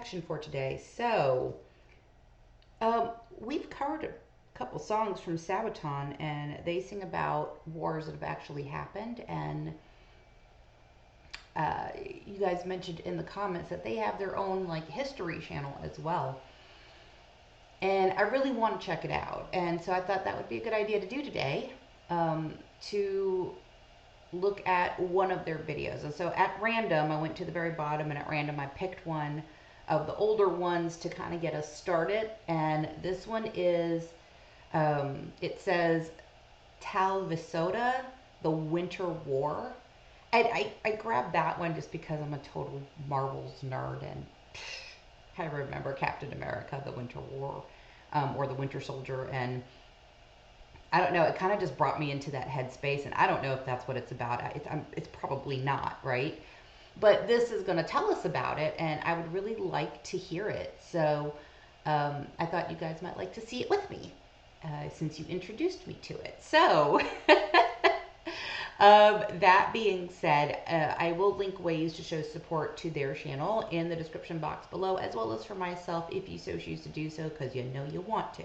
reaction for today. So, we've covered a couple songs from Sabaton, and they sing about wars that have actually happened. And you guys mentioned in the comments that they have their own like history channel as well. And I really want to check it out. And so I thought that would be a good idea to do today, to look at one of their videos. And so at random, I went to the very bottom, and at random I picked one of the older ones to kind of get us started. And this one is, it says Talvisota, the Winter War. I grabbed that one just because I'm a total Marvels nerd, and I remember Captain America, the Winter War, or the Winter Soldier, and I don't know, it kind of just brought me into that headspace, and I don't know if that's what it's about. It's probably not, right? But this is going to tell us about it, and I would really like to hear it. So I thought you guys might like to see it with me, since you introduced me to it. So that being said, I will link ways to show support to their channel in the description box below, as well as for myself if you so choose to do so, because you know you want to.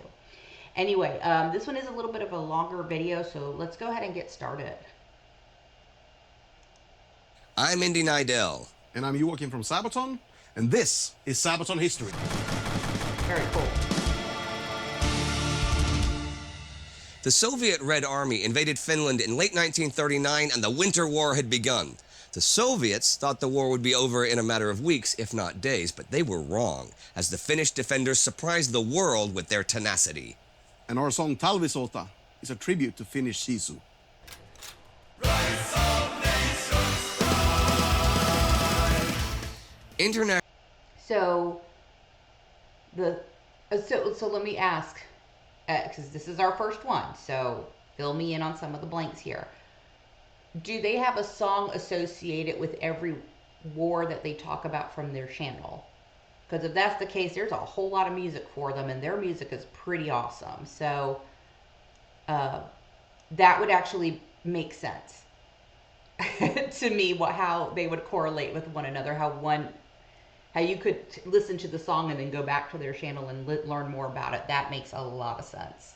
Anyway, this one is a little bit of a longer video, so let's go ahead and get started. I'm Indy Nidell. And I'm Joakim from Sabaton, and this is Sabaton History. Very cool. The Soviet Red Army invaded Finland in late 1939, and the Winter War had begun. The Soviets thought the war would be over in a matter of weeks, if not days, but they were wrong, as the Finnish defenders surprised the world with their tenacity. And our song Talvisota is a tribute to Finnish sisu. So let me ask, because this is our first one, so fill me in on some of the blanks here. Do they have a song associated with every war that they talk about from their channel? Because if that's the case, there's a whole lot of music for them, and their music is pretty awesome. So that would actually make sense to me, how they would correlate with one another, how you could listen to the song and then go back to their channel and learn more about it. That makes a lot of sense.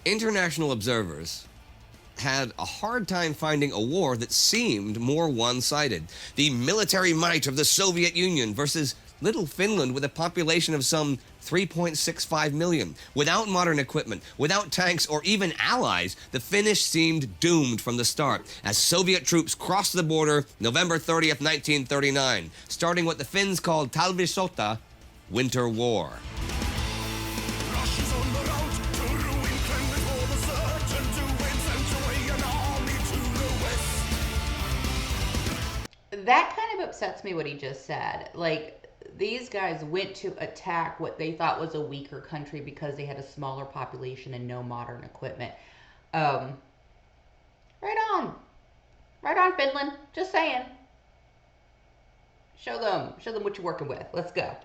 International observers had a hard time finding a war that seemed more one-sided. The military might of the Soviet Union versus little Finland with a population of some 3.65 million. Without modern equipment, without tanks or even allies, the Finnish seemed doomed from the start as Soviet troops crossed the border November 30th, 1939, starting what the Finns called Talvisota, Winter War. That kind of upsets me what he just said. Like, these guys went to attack what they thought was a weaker country because they had a smaller population and no modern equipment. Right on. Right on, Finland. Just saying. Show them what you're working with. Let's go.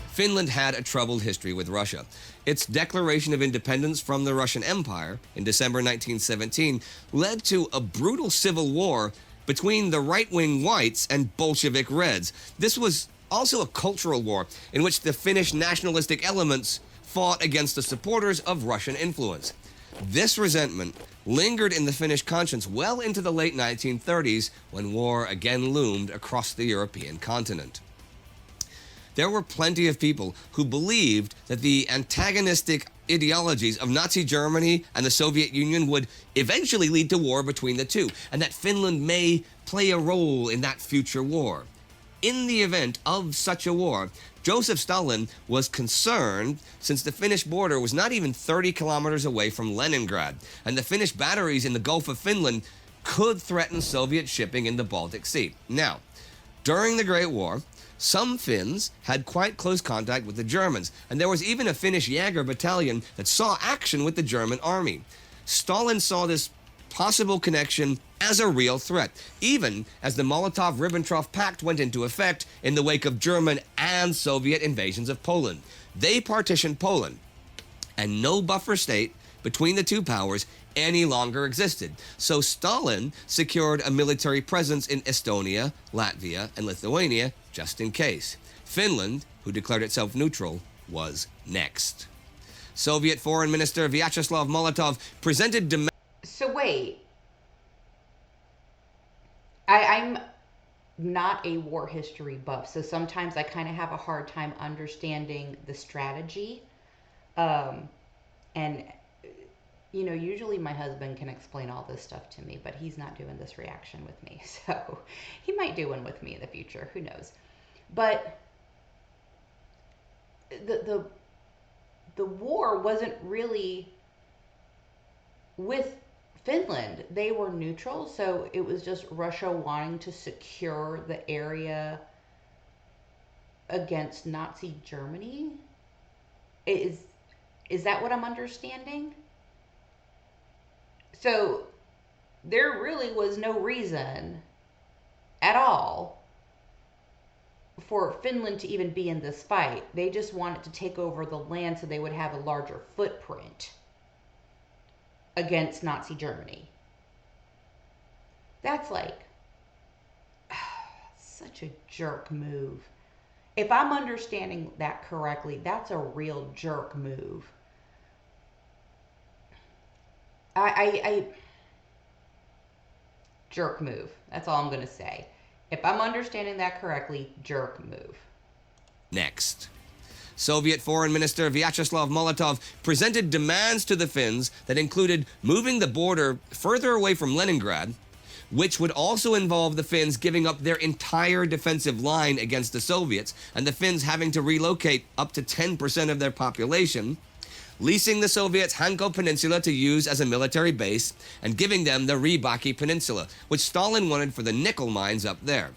Finland had a troubled history with Russia. Its declaration of independence from the Russian Empire in December 1917 led to a brutal civil war between the right-wing whites and Bolshevik Reds. This was also a cultural war in which the Finnish nationalistic elements fought against the supporters of Russian influence. This resentment lingered in the Finnish conscience well into the late 1930s, when war again loomed across the European continent. There were plenty of people who believed that the antagonistic ideologies of Nazi Germany and the Soviet Union would eventually lead to war between the two, and that Finland may play a role in that future war. In the event of such a war, Joseph Stalin was concerned, since the Finnish border was not even 30 kilometers away from Leningrad, and the Finnish batteries in the Gulf of Finland could threaten Soviet shipping in the Baltic Sea. Now, during the Great War, some Finns had quite close contact with the Germans, and there was even a Finnish Jäger battalion that saw action with the German army. Stalin saw this possible connection as a real threat, even as the Molotov-Ribbentrop Pact went into effect in the wake of German and Soviet invasions of Poland. They partitioned Poland, and no buffer state between the two powers any longer existed. So Stalin secured a military presence in Estonia, Latvia, and Lithuania just in case. Finland, who declared itself neutral, was next. Soviet Foreign Minister Vyacheslav Molotov presented demands. So wait. I'm not a war history buff, so sometimes I kind of have a hard time understanding the strategy. And, you know, usually my husband can explain all this stuff to me, but he's not doing this reaction with me. So he might do one with me in the future. Who knows? But the war wasn't really with Finland. They were neutral, so it was just Russia wanting to secure the area against Nazi Germany. Is that what I'm understanding? So there really was no reason at all for Finland to even be in this fight. They just wanted to take over the land so they would have a larger footprint against Nazi Germany. That's like such a jerk move. If I'm understanding that correctly, that's a real jerk move. I jerk move. That's all I'm going to say. If I'm understanding that correctly, jerk move. Next. Soviet Foreign Minister Vyacheslav Molotov presented demands to the Finns that included moving the border further away from Leningrad, which would also involve the Finns giving up their entire defensive line against the Soviets, and the Finns having to relocate up to 10% of their population, leasing the Soviets Hanko Peninsula to use as a military base, and giving them the Rybaki Peninsula, which Stalin wanted for the nickel mines up there.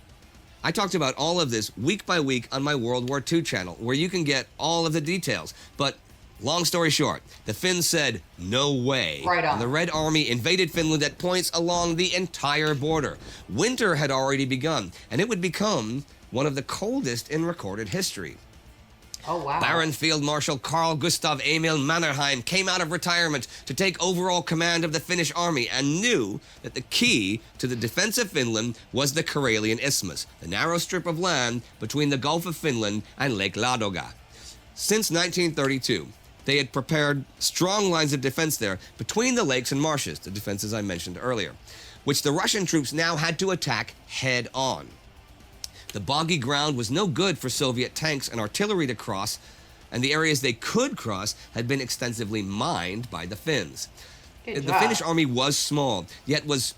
I talked about all of this week by week on my World War II channel, where you can get all of the details. But long story short, the Finns said, no way. Right on. And the Red Army invaded Finland at points along the entire border. Winter had already begun, and it would become one of the coldest in recorded history. Oh, wow. Baron Field Marshal Carl Gustav Emil Mannerheim came out of retirement to take overall command of the Finnish army and knew that the key to the defense of Finland was the Karelian Isthmus, the narrow strip of land between the Gulf of Finland and Lake Ladoga. Since 1932, they had prepared strong lines of defense there between the lakes and marshes, the defenses I mentioned earlier, which the Russian troops now had to attack head on. The boggy ground was no good for Soviet tanks and artillery to cross, and the areas they could cross had been extensively mined by the Finns. The Finnish army was small, yet was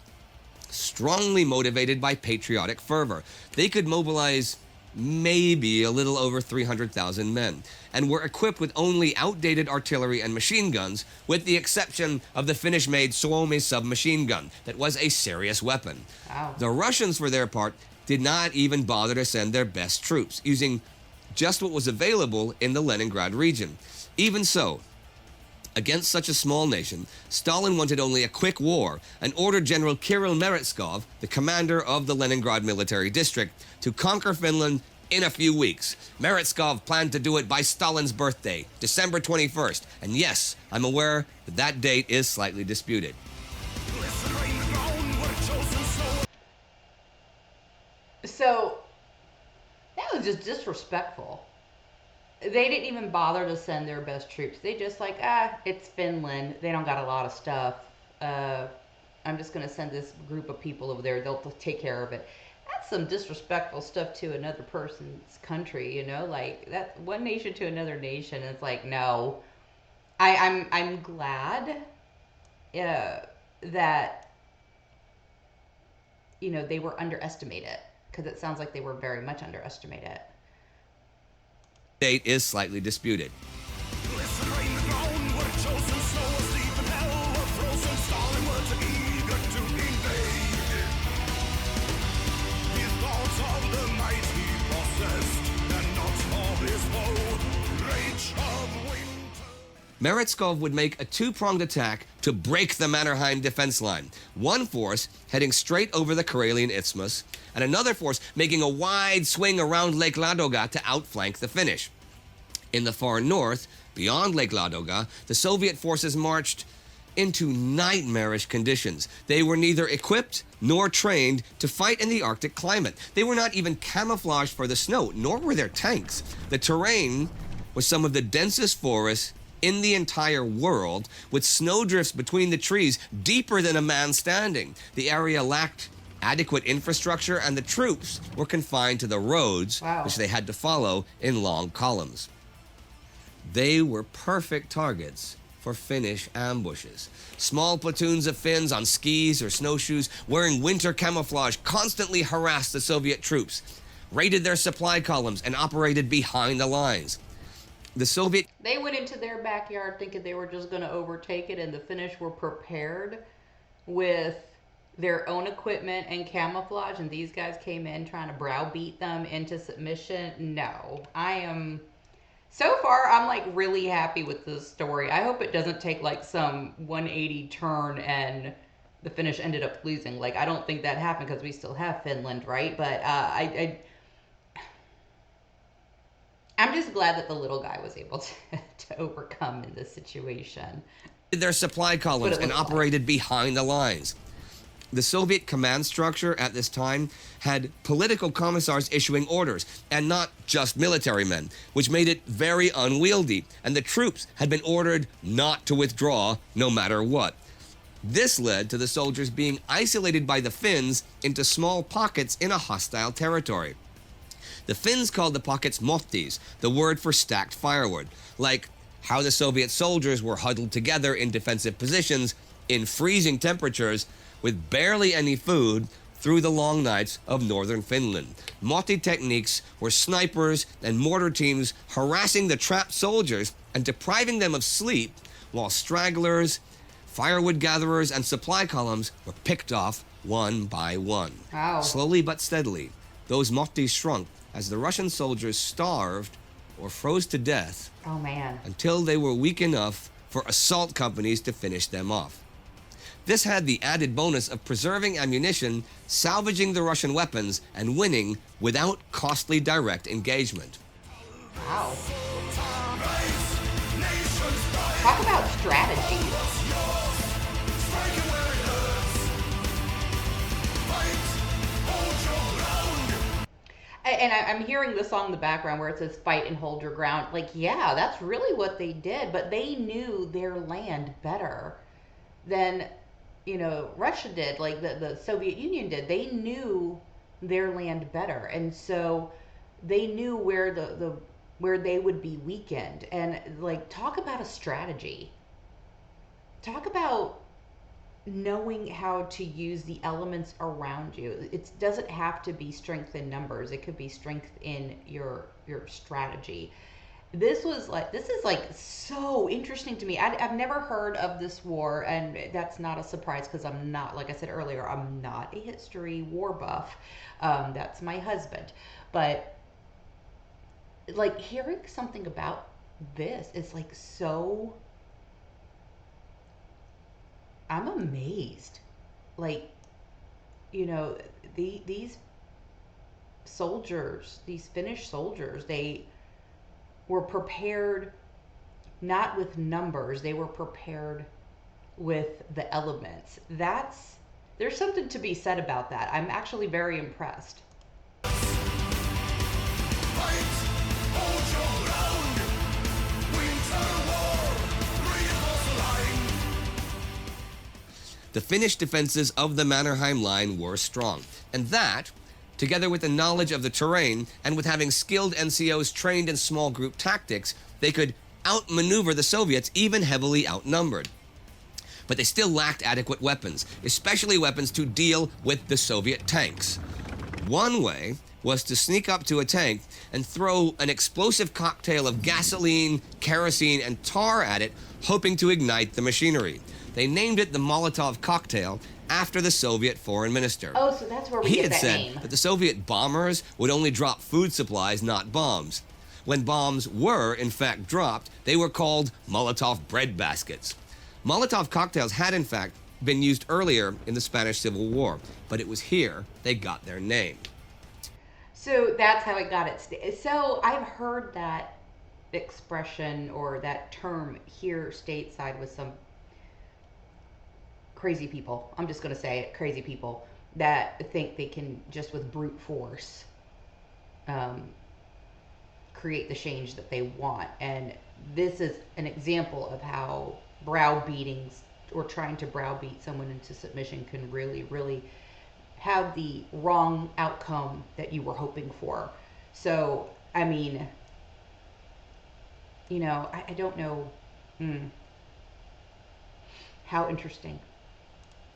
strongly motivated by patriotic fervor. They could mobilize maybe a little over 300,000 men, and were equipped with only outdated artillery and machine guns, with the exception of the Finnish-made Suomi submachine gun that was a serious weapon. Wow. The Russians, for their part, did not even bother to send their best troops, using just what was available in the Leningrad region. Even so, against such a small nation, Stalin wanted only a quick war and ordered General Kirill Meretskov, the commander of the Leningrad military district, to conquer Finland in a few weeks. Meretskov planned to do it by Stalin's birthday, December 21st, and yes, I'm aware that that date is slightly disputed. So, that was just disrespectful. They didn't even bother to send their best troops. They just like, it's Finland. They don't got a lot of stuff. I'm just going to send this group of people over there. They'll take care of it. That's some disrespectful stuff to another person's country, you know? Like, that one nation to another nation. It's like, no. I'm glad that, you know, they were underestimated. Because it sounds like they were very much underestimated. Date is slightly disputed. Meretskov would make a two-pronged attack to break the Mannerheim defense line. One force heading straight over the Karelian Isthmus, and another force making a wide swing around Lake Ladoga to outflank the Finnish. In the far north, beyond Lake Ladoga, the Soviet forces marched into nightmarish conditions. They were neither equipped nor trained to fight in the Arctic climate. They were not even camouflaged for the snow, nor were their tanks. The terrain was some of the densest forests in the entire world, with snowdrifts between the trees deeper than a man standing. The area lacked adequate infrastructure, and the troops were confined to the roads, Wow. which they had to follow in long columns. They were perfect targets for Finnish ambushes. Small platoons of Finns on skis or snowshoes wearing winter camouflage constantly harassed the Soviet troops, raided their supply columns, and operated behind the lines. The Soviet They went into their backyard thinking they were just going to overtake it, and the Finnish were prepared with their own equipment and camouflage, and these guys came in trying to browbeat them into submission. No, so far, I'm like really happy with this story. I hope it doesn't take like some 180 turn and the Finnish ended up losing. Like, I don't think that happened because we still have Finland, right? But I'm just glad that the little guy was able to overcome in this situation. their supply columns and operated behind the lines. The Soviet command structure at this time had political commissars issuing orders, and not just military men, which made it very unwieldy, and the troops had been ordered not to withdraw no matter what. This led to the soldiers being isolated by the Finns into small pockets in a hostile territory. The Finns called the pockets mottis, the word for stacked firewood, like how the Soviet soldiers were huddled together in defensive positions in freezing temperatures with barely any food through the long nights of northern Finland. Motti techniques were snipers and mortar teams harassing the trapped soldiers and depriving them of sleep, while stragglers, firewood gatherers, and supply columns were picked off one by one. Wow. Slowly but steadily, those mottis shrunk as the Russian soldiers starved or froze to death Oh, man. until they were weak enough for assault companies to finish them off. This had the added bonus of preserving ammunition, salvaging the Russian weapons, and winning without costly direct engagement. Wow. Talk about strategy. And I'm hearing the song in the background where it says fight and hold your ground. Like, yeah, that's really what they did. But they knew their land better than, Russia did, like the Soviet Union did. They knew their land better. And so they knew where where they would be weakened. And like, talk about a strategy. Talk about knowing how to use the elements around you. It doesn't have to be strength in numbers. It could be strength in your strategy. This is like so interesting to me. I've never heard of this war, and that's not a surprise because I'm not, like I said earlier, I'm not a history war buff. That's my husband. But like, hearing something about this is like so, I'm amazed. Like, these soldiers, these Finnish soldiers, they were prepared not with numbers, they were prepared with the elements. There's something to be said about that. I'm actually very impressed. The Finnish defenses of the Mannerheim Line were strong, and that, together with the knowledge of the terrain and with having skilled NCOs trained in small group tactics, they could outmaneuver the Soviets, even heavily outnumbered. But they still lacked adequate weapons, especially weapons to deal with the Soviet tanks. One way was to sneak up to a tank and throw an explosive cocktail of gasoline, kerosene, and tar at it, hoping to ignite the machinery. They named it the Molotov cocktail after the Soviet foreign minister. Oh, so that's where we He get had that said name. that the Soviet bombers would only drop food supplies, not bombs. When bombs were, in fact, dropped, they were called Molotov bread baskets. Molotov cocktails had, in fact, been used earlier in the Spanish Civil War, but it was here they got their name. So that's how it got its. So I've heard that expression or that term here stateside with some crazy people. I'm just going to say it, crazy people that think they can just with brute force um, create the change that they want. And this is an example of how browbeatings or trying to browbeat someone into submission can really, really have the wrong outcome that you were hoping for. So, I mean, I don't know. How interesting.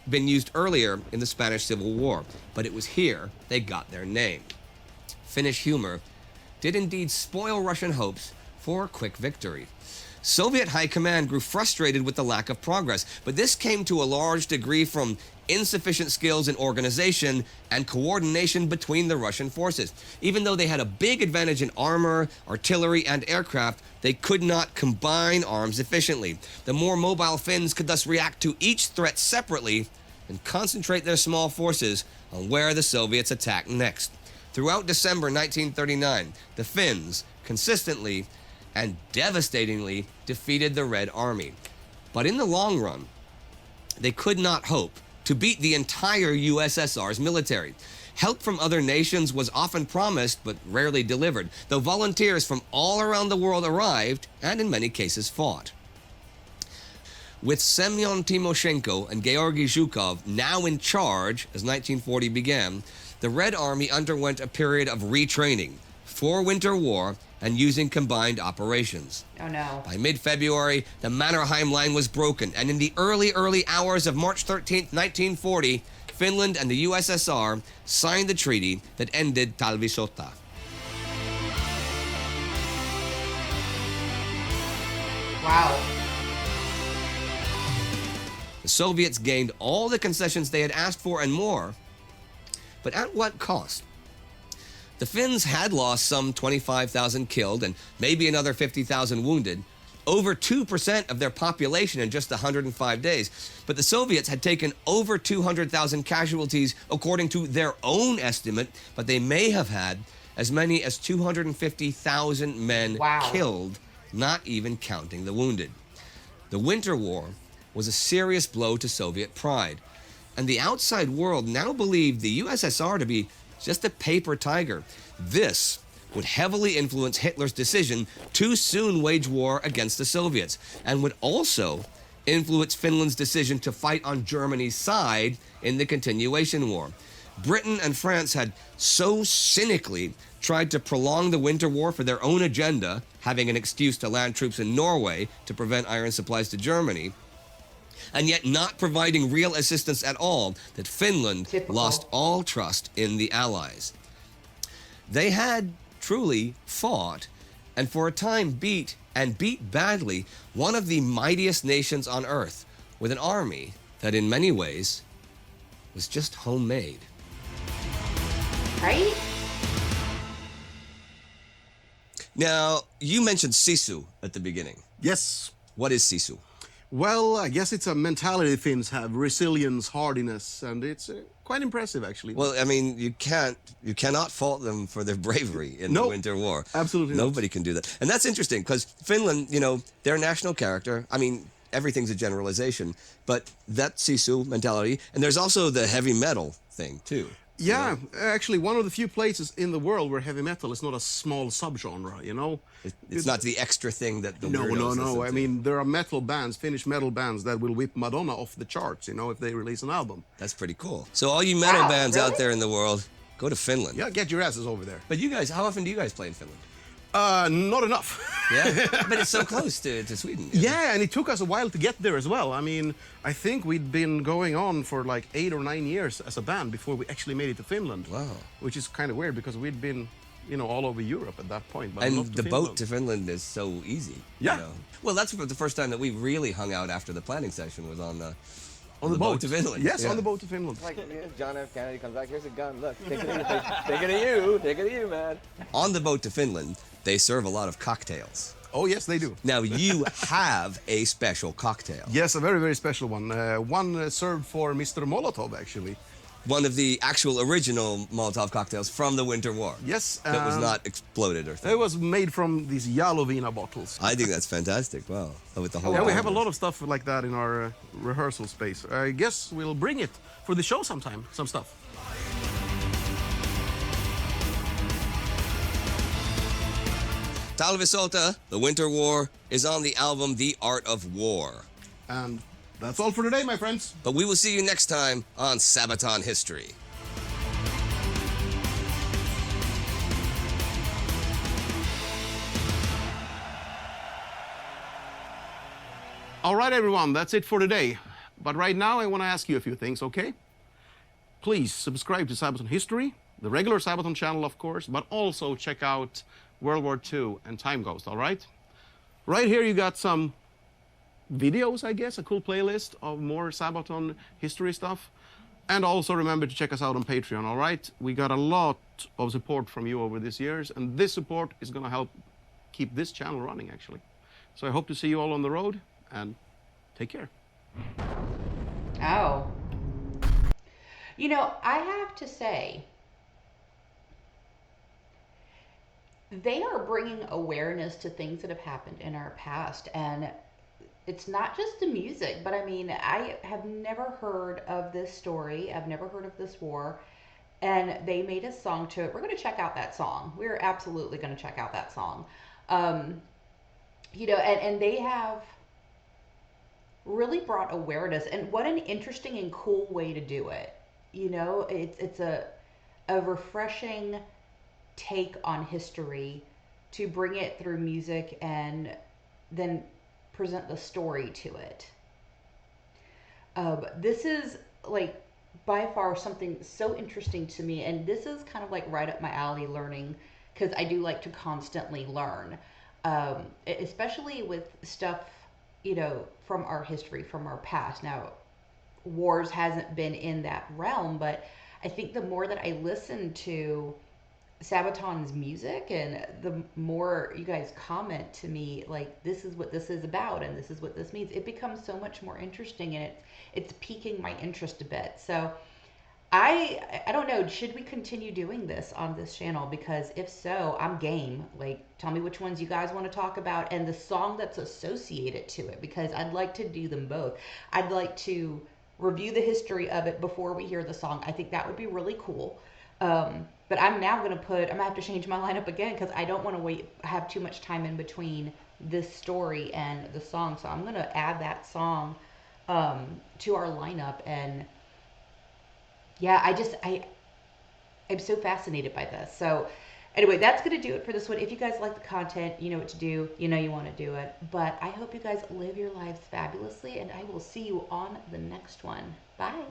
Been used earlier in the Spanish Civil War, but it was here they got their name. Finnish humor did indeed spoil Russian hopes for a quick victory. Soviet high command grew frustrated with the lack of progress, but this came to a large degree from insufficient skills in organization and coordination between the Russian forces. Even though they had a big advantage in armor, artillery, and aircraft, they could not combine arms efficiently. The more mobile Finns could thus react to each threat separately and concentrate their small forces on where the Soviets attacked next. Throughout December 1939, the Finns consistently and devastatingly defeated the Red Army. But in the long run, they could not hope to beat the entire USSR's military. Help from other nations was often promised but rarely delivered, though volunteers from all around the world arrived and in many cases fought. With Semyon Timoshenko and Georgy Zhukov now in charge as 1940 began, the Red Army underwent a period of retraining for Winter War and using combined operations. Oh no. By mid-February, the Mannerheim Line was broken, and in the early hours of March 13, 1940, Finland and the USSR signed the treaty that ended Talvisota. Wow. The Soviets gained all the concessions they had asked for and more, but at what cost? The Finns had lost some 25,000 killed and maybe another 50,000 wounded, over 2% of their population in just 105 days. But the Soviets had taken over 200,000 casualties according to their own estimate, but they may have had as many as 250,000 men killed, not even counting the wounded. The Winter War was a serious blow to Soviet pride, and the outside world now believed the USSR to be just a paper tiger. This would heavily influence Hitler's decision to soon wage war against the Soviets, and would also influence Finland's decision to fight on Germany's side in the continuation war. Britain and France had so cynically tried to prolong the Winter War for their own agenda, having an excuse to land troops in Norway to prevent iron supplies to Germany, and yet not providing real assistance at all, that Finland lost all trust in the Allies. They had truly fought, and for a time beat badly, one of the mightiest nations on earth, with an army that in many ways was just homemade. Right? Now, you mentioned sisu at the beginning. Yes. What is sisu? Well, I guess it's a mentality Finns have, resilience, hardiness, and it's quite impressive, actually. Well, I mean, you cannot fault them for their bravery in the Winter War. Absolutely not. Nobody can do that. And that's interesting, because Finland, their national character, I mean, everything's a generalization, but that sisu mentality, and there's also the heavy metal thing, too. Yeah, actually, one of the few places in the world where heavy metal is not a small subgenre, It's not the extra thing that the No. weirdos listen to. I mean, there are metal bands, Finnish metal bands, that will whip Madonna off the charts, if they release an album. That's pretty cool. So all you metal bands out there in the world, go to Finland. Yeah, get your asses over there. But you guys, how often do you guys play in Finland? Not enough. Yeah, but it's so close to Sweden. Yeah, and it took us a while to get there as well. I mean, I think we'd been going on for like 8 or 9 years as a band before we actually made it to Finland. Wow. Which is kind of weird because we'd been, all over Europe at that point. But And not to the boat to Finland is so easy. Yeah. Well, that's the first time that we really hung out after the planning session was on the boat to Finland. Yes, on the boat to Finland. Like John F. Kennedy comes back, here's a gun, look, take it to you, man. On the boat to Finland, they serve a lot of cocktails. Oh, yes, they do. Now, you have a special cocktail. Yes, a very, very special one. One served for Mr. Molotov, actually. one of the actual original Molotov cocktails from the Winter War. Yes. That was not exploded or It something. was made from these Jalovina bottles. I think that's fantastic. Wow. With the whole Yeah, we have a bottle. lot of stuff like that in our rehearsal space. I guess we'll bring it for the show sometime, some stuff. Talvisota, The Winter War, is on the album The Art of War. And that's all for today, my friends. But we will see you next time on Sabaton History. All right, everyone, that's it for today. But right now, I want to ask you a few things, okay? Please subscribe to Sabaton History, the regular Sabaton channel, of course, but also check out World War II and Time Ghost, all right? Right here, you got some videos, I guess, a cool playlist of more Sabaton history stuff. And also remember to check us out on Patreon, all right? We got a lot of support from you over these years, and this support is going to help keep this channel running, actually. So I hope to see you all on the road, and take care. Oh. You know, I have to say, they are bringing awareness to things that have happened in our past. And it's not just the music, but I mean, I have never heard of this story. I've never heard of this war. And they made a song to it. We're going to check out that song. We're absolutely going to check out that song. You know, and they have really brought awareness, and what an interesting and cool way to do it. You know, it's a refreshing take on history to bring it through music and then present the story to it. This is like by far something so interesting to me, and this is kind of like right up my alley, learning, because I do like to constantly learn, especially with stuff, you know, from our history, from our past. Now, wars hasn't been in that realm, but I think the more that I listen to Sabaton's music and the more you guys comment to me, like, this is what this is about and this is what this means, it becomes so much more interesting, and it's piquing my interest a bit. So I don't know, should we continue doing this on this channel? Because if so, I'm game. Like, tell me which ones you guys want to talk about and the song that's associated to it, because I'd like to do them both. I'd like to review the history of it before we hear the song. I think that would be really cool. But I'm now going to I'm going to have to change my lineup again, because I don't want to have too much time in between this story and the song. So I'm going to add that song to our lineup. And yeah, I'm so fascinated by this. So anyway, that's going to do it for this one. If you guys like the content, you know what to do. You know you want to do it. But I hope you guys live your lives fabulously, and I will see you on the next one. Bye.